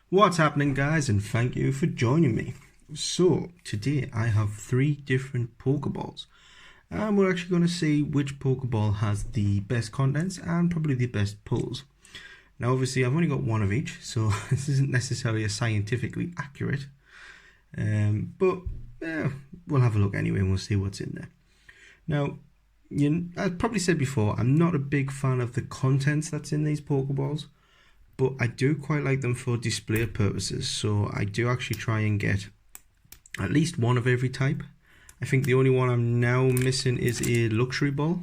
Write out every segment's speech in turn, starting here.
What's happening, guys, and thank you for joining me. So today I have 3 different Pokeballs, and we're actually going to see which Pokeball has the best contents and probably the best pulls. Now obviously I've only got one of each, so this isn't necessarily a scientifically accurate, but we'll have a look anyway and we'll see what's in there. Now, I've probably said before, I'm not a big fan of the contents that's in these Pokeballs, but I do quite like them for display purposes, so I do actually try and get at least one of every type. I think the only one I'm now missing is a luxury ball.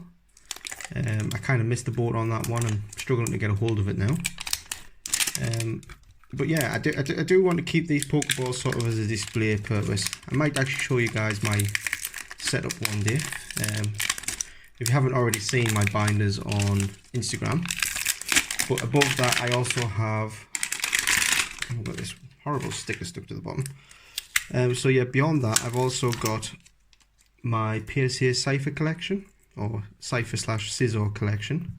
I kind of missed the boat on that one and struggling to get a hold of it now. But yeah, I do want to keep these Pokeballs sort of as a display purpose. I might actually show you guys my setup one day. If you haven't already seen my binders on Instagram. But above that, I also have, I've got this horrible sticker stuck to the bottom. So yeah, beyond that, I've also got my PSA Cypher collection, or Cypher/Scizor collection.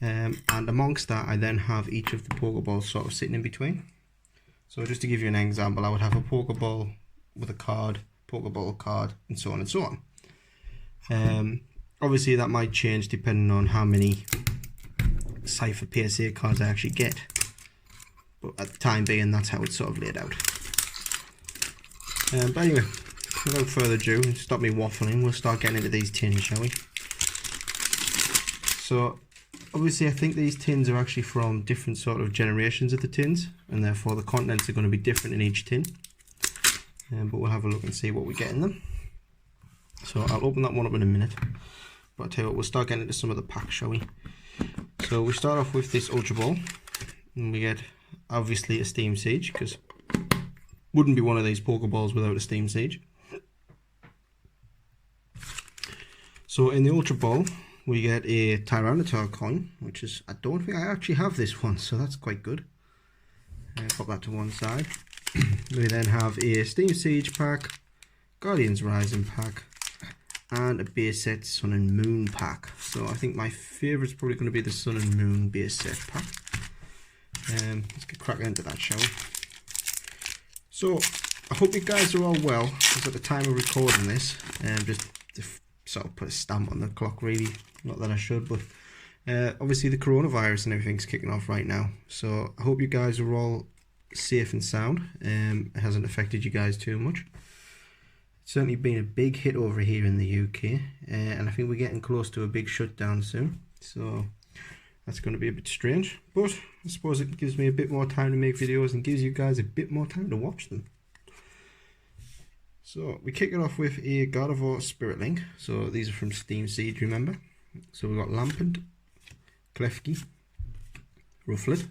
And amongst that, I then have each of the Pokeballs sort of sitting in between. So just to give you an example, I would have a Pokeball with a card, Pokeball card, and so on and so on. Obviously, that might change depending on how many Cypher PSA cards I actually get, but at the time being, that's how it's sort of laid out. But anyway, without further ado, stop me waffling, we'll start getting into these tins, shall we? So obviously I think these tins are actually from different sort of generations of the tins, and therefore the contents are going to be different in each tin. But we'll have a look and see what we get in them. So I'll open that one up in a minute, but I'll tell you what, we'll start getting into some of the packs, shall we? So we start off with this Ultra Ball, and we get obviously a Steam Siege, because wouldn't be one of these Pokeballs without a Steam Siege. So in the Ultra Ball, we get a Tyranitar coin, which is, I don't think I actually have this one, so that's quite good. Pop that to one side. We then have a Steam Siege pack, Guardians Rising pack, and a base set Sun and Moon pack. So I think my favourite is probably going to be the Sun and Moon base set pack. Let's get cracking into that, shall we? So I hope you guys are all well, because at the time of recording this, just to sort of put a stamp on the clock, really, not that I should, but obviously the coronavirus and everything's kicking off right now. So I hope you guys are all safe and sound. It hasn't affected you guys too much. Certainly been a big hit over here in the UK, and I think we're getting close to a big shutdown soon, so that's going to be a bit strange, but I suppose it gives me a bit more time to make videos and gives you guys a bit more time to watch them. So we kick it off with a Gardevoir Spirit Link. So these are from Steam Siege, remember. So we've got Lampent, Klefki, Rufflet,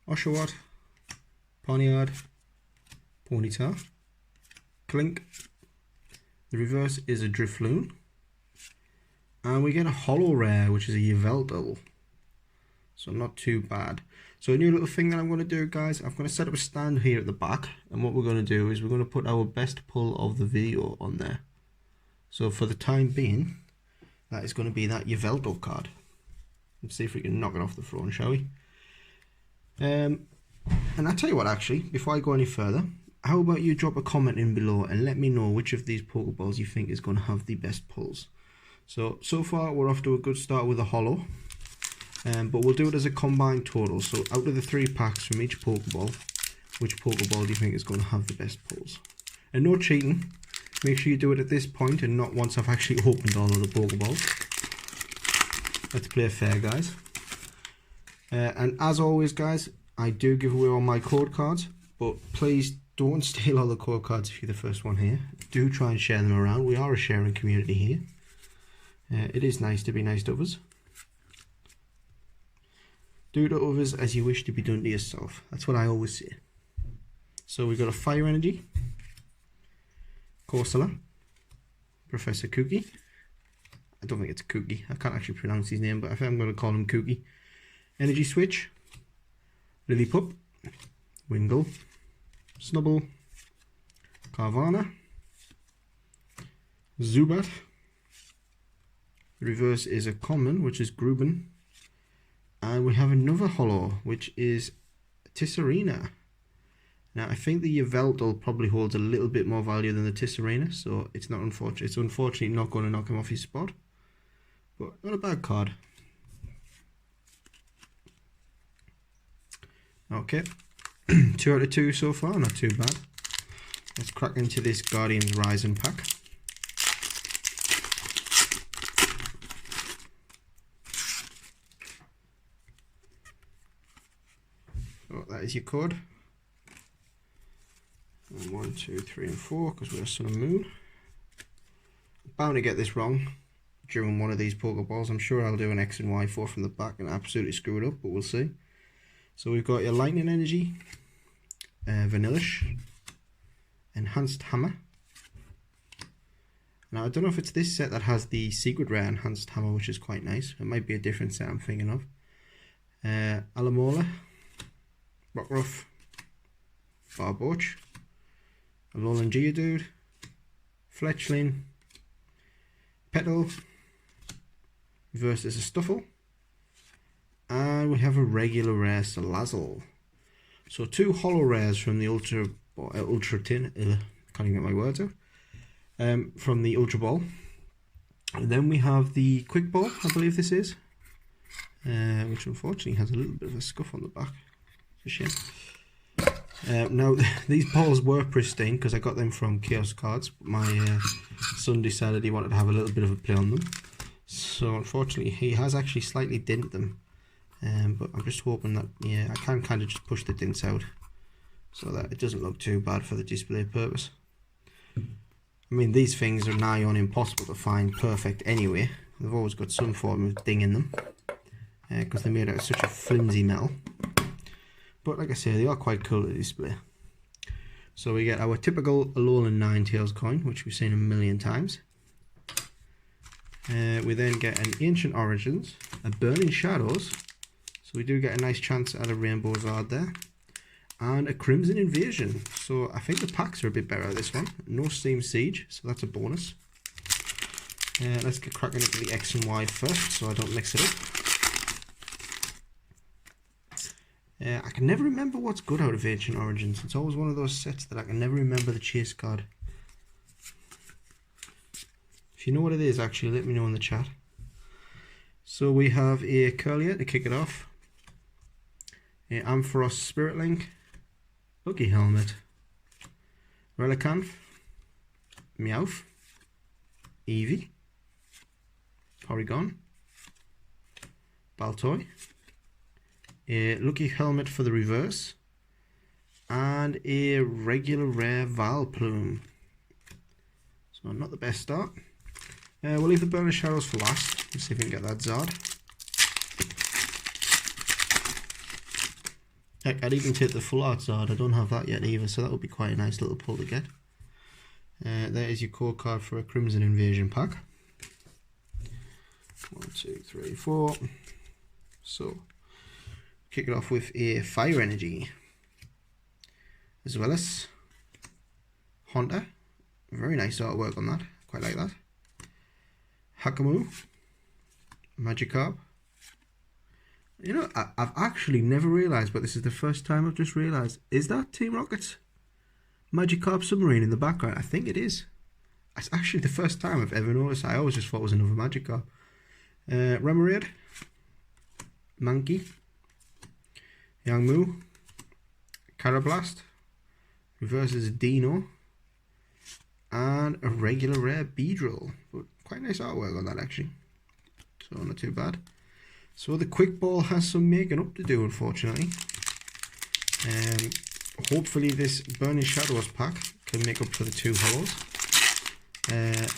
Oshawott, Poniard, Ponyta, Clink. The reverse is a Drifloon, and we get a holo rare, which is a Yveltal, so not too bad. So a new little thing that I'm going to do, guys, I'm going to set up a stand here at the back, and what we're going to do is we're going to put our best pull of the video on there. So for the time being, that is going to be that Yveltal card. Let's see if we can knock it off the throne, shall we? And I'll tell you what, actually, before I go any further, how about you drop a comment in below and let me know which of these Pokeballs you think is going to have the best pulls. So far we're off to a good start with a holo, but we'll do it as a combined total. So out of the 3 packs from each Pokeball, which Pokeball do you think is going to have the best pulls? And no cheating, make sure you do it at this point and not once I've actually opened all of the Pokeballs. Let's play fair, guys. And as always, guys, I do give away all my code cards, but please don't steal all the code cards if you're the first one here. Do try and share them around. We are a sharing community here. It is nice to be nice to others. Do to others as you wish to be done to yourself. That's what I always say. So we've got a Fire Energy, Corsola, Professor Kooky. I don't think it's Kooky. I can't actually pronounce his name, but I think I'm going to call him Kooky. Energy Switch, Lillipup, Wingull, Snubble, Carvana, Zubat. The reverse is a common, which is Gruben. And we have another holo, which is Tisserina. Now I think the Yveltal probably holds a little bit more value than the Tisserena, so it's not unfortunate. It's unfortunately not going to knock him off his spot, but not a bad card. Okay, 2 out of 2 so far, not too bad. Let's crack into this Guardians Rising pack. So that is your code. And 1, 2, 3, and 4 because we're Sun and Moon. I'm bound to get this wrong during one of these Pokeballs. I'm sure I'll do an X and Y 4 from the back and absolutely screw it up, but we'll see. So we've got your Lightning Energy, Vanillish, Enhanced Hammer. Now I don't know if it's this set that has the Secret Rare Enhanced Hammer, which is quite nice. It might be a different set I'm thinking of. Alamola, Rockruff, Barboach, Alolan Geodude, Fletchling, Petal, versus a Stuffle, and we have a regular rare Salazzle. So 2 holo rares from the Ultra Tin, can't even get my words out, from the Ultra Ball. And then we have the Quick Ball, I believe this is, which unfortunately has a little bit of a scuff on the back. It's a shame. Now these balls were pristine because I got them from Chaos Cards, but my son decided he wanted to have a little bit of a play on them, so unfortunately he has actually slightly dented them, but I'm just hoping that, yeah, I can kind of just push the dents out so that it doesn't look too bad for the display purpose. I mean, these things are nigh on impossible to find perfect anyway. They've always got some form of ding in them because they're made out of such a flimsy metal. But like I say, they are quite cool to display. So we get our typical Alolan Ninetales coin, which we've seen a million times. We then get an Ancient Origins, a Burning Shadows, so we do get a nice chance at a Rainbow Zard there, and a Crimson Invasion. So I think the packs are a bit better at this one. No Steam Siege, so that's a bonus. Let's get cracking into the X and Y first, so I don't mix it up. I can never remember what's good out of Ancient Origins. It's always one of those sets that I can never remember the chase card. If you know what it is, actually, let me know in the chat. So we have a Curlier to kick it off, a Ampharos Spirit Link, Lucky Helmet, Relicanth, Meowth, Eevee, Porygon, Baltoy, a Lucky Helmet for the reverse, and a regular rare Vileplume. So not the best start. We'll leave the Burning Shadows for last. Let's see if we can get that Zard. Heck, I'd even take the full art Zard. I don't have that yet either, so that would be quite a nice little pull to get. There is your core card for a Crimson Invasion pack. 1, 2, 3, 4. So kick it off with a Fire Energy, as well as Haunter. Very nice artwork on that. Quite like that. Hakamu, Magikarp. You know, I've actually never realised, but this is the first time I've just realised. Is that Team Rocket's Magikarp Submarine in the background? I think it is. It's actually the first time I've ever noticed. I always just thought it was another Magikarp. Remoraid, Mankey, Yangmu, Carablast, reverses Dino, and a regular rare Beedrill. But quite nice artwork on that actually, so not too bad. So the Quick Ball has some making up to do, unfortunately. Hopefully this Burning Shadows pack can make up for the 2 holos.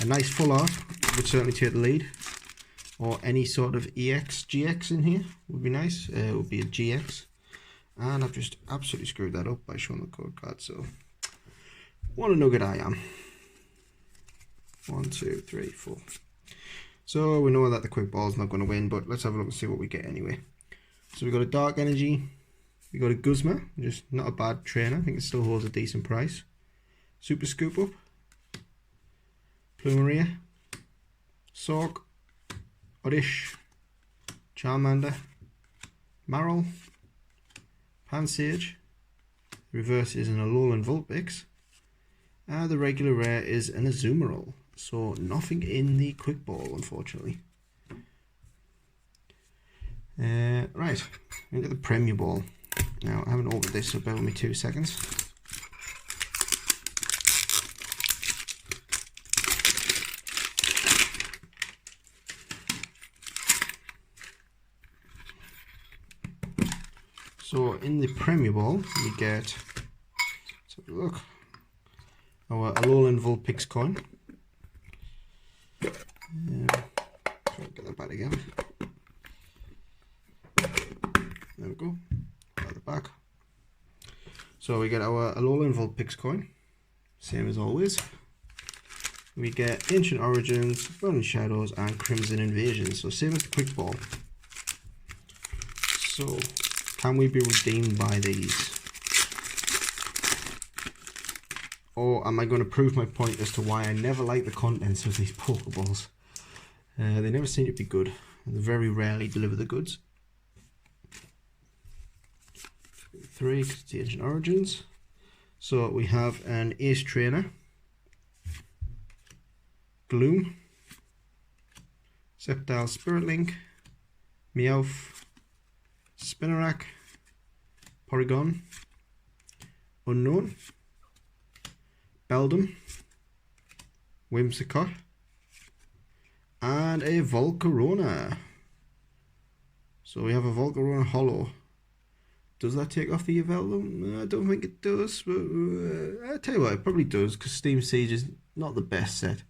A nice full art would certainly take the lead, or any sort of EX, GX in here would be nice. It would be a GX, and I've just absolutely screwed that up by showing the code card, so what a nugget I am. 1, 2, 3, 4. So we know that the Quick Ball's not going to win, but let's have a look and see what we get anyway. So we've got a Dark Energy, we got a Guzma, just not a bad trainer. I think it still holds a decent price. Super Scoop Up, Plumeria, Sork, Oddish, Charmander, Marill, Pansage, Reverse is an Alolan Vulpix. And the regular rare is an Azumarill. So nothing in the quick ball, unfortunately. Right, into the Premier Ball. Now, I haven't opened this, so bear with me 2 seconds. So in the Premier Ball, we get, let's have a look, our Alolan Vulpix coin. Try to get that back again. There we go. At the back. So we get our Alolan Vulpix coin, same as always. We get Ancient Origins, Burning Shadows, and Crimson Invasion. So same as the quick ball. So can we be redeemed by these? Or am I going to prove my point as to why I never like the contents of these Pokeballs? They never seem to be good. They very rarely deliver the goods. 3, because it's the Ancient Origins. So we have an Ace Trainer, Gloom, Sceptile Spirit Link, Meowth, Spinarak, Porygon, Unknown, Beldum, Whimsicott, and a Volcarona. So we have a Volcarona Holo. Does that take off the Yveltal? I don't think it does, but I'll tell you what, it probably does, because Steam Siege is not the best set.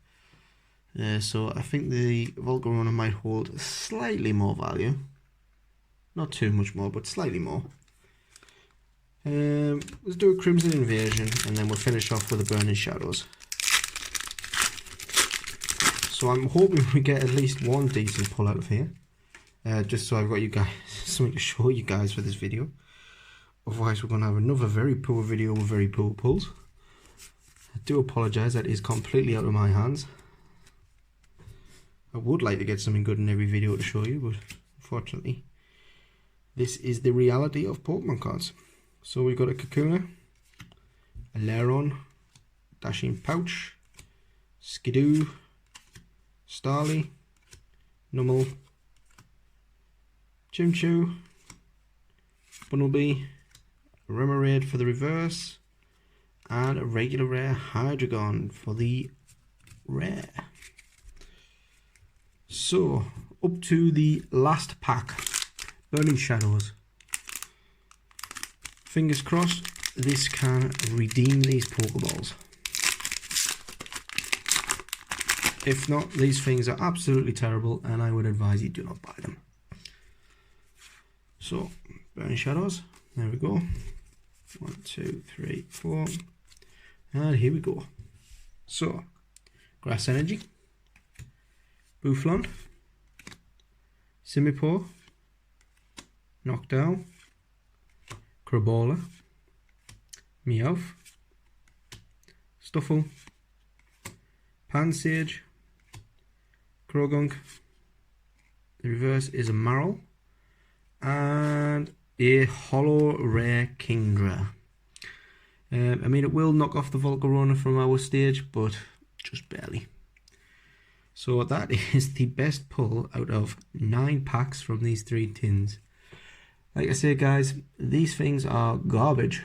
So I think the Volcarona might hold slightly more value. Not too much more, but slightly more. Let's do a Crimson Invasion, and then we'll finish off with the Burning Shadows. So I'm hoping we get at least one decent pull out of here. Just so I've got you guys something to show you guys for this video. Otherwise we're going to have another very poor video with very poor pulls. I do apologise, that is completely out of my hands. I would like to get something good in every video to show you, but unfortunately this is the reality of Pokemon cards. So we've got a Kakuna, a Lairon, Dashing Pouch, Skidoo, Starly, Numel, Chimchoo, Bunnelby, Remoraid for the reverse, and a regular rare Hydreigon for the rare. So, up to the last pack, Burning Shadows. Fingers crossed this can redeem these Pokeballs. If not, these things are absolutely terrible and I would advise you do not buy them. So, Burning Shadows, there we go. 1, 2, 3, 4. And here we go. So, Grass Energy, Bouffalant, Simipour, Noctowl, Crabrawler, Meowth, Stuffle, Pansage, Krogunk, the reverse is a Marill, and a Holo Rare Kingdra. I mean, it will knock off the Volcarona from our stage, but just barely. So that is the best pull out of 9 packs from these 3 tins. Like I say, guys, these things are garbage.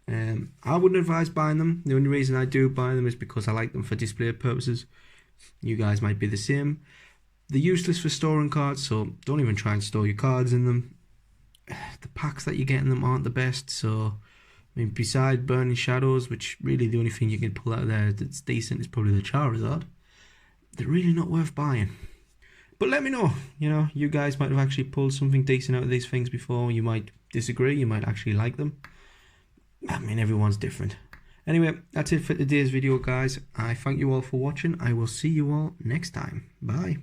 I wouldn't advise buying them. The only reason I do buy them is because I like them for display purposes. You guys might be the same. They're useless for storing cards, so don't even try and store your cards in them. The packs that you get in them aren't the best, so I mean, besides Burning Shadows, which really the only thing you can pull out of there that's decent is probably the Charizard, they're really not worth buying. But let me know, you know, you guys might have actually pulled something decent out of these things before. You might disagree, you might actually like them. I mean, everyone's different. Anyway, that's it for today's video, guys. I thank you all for watching. I will see you all next time. Bye.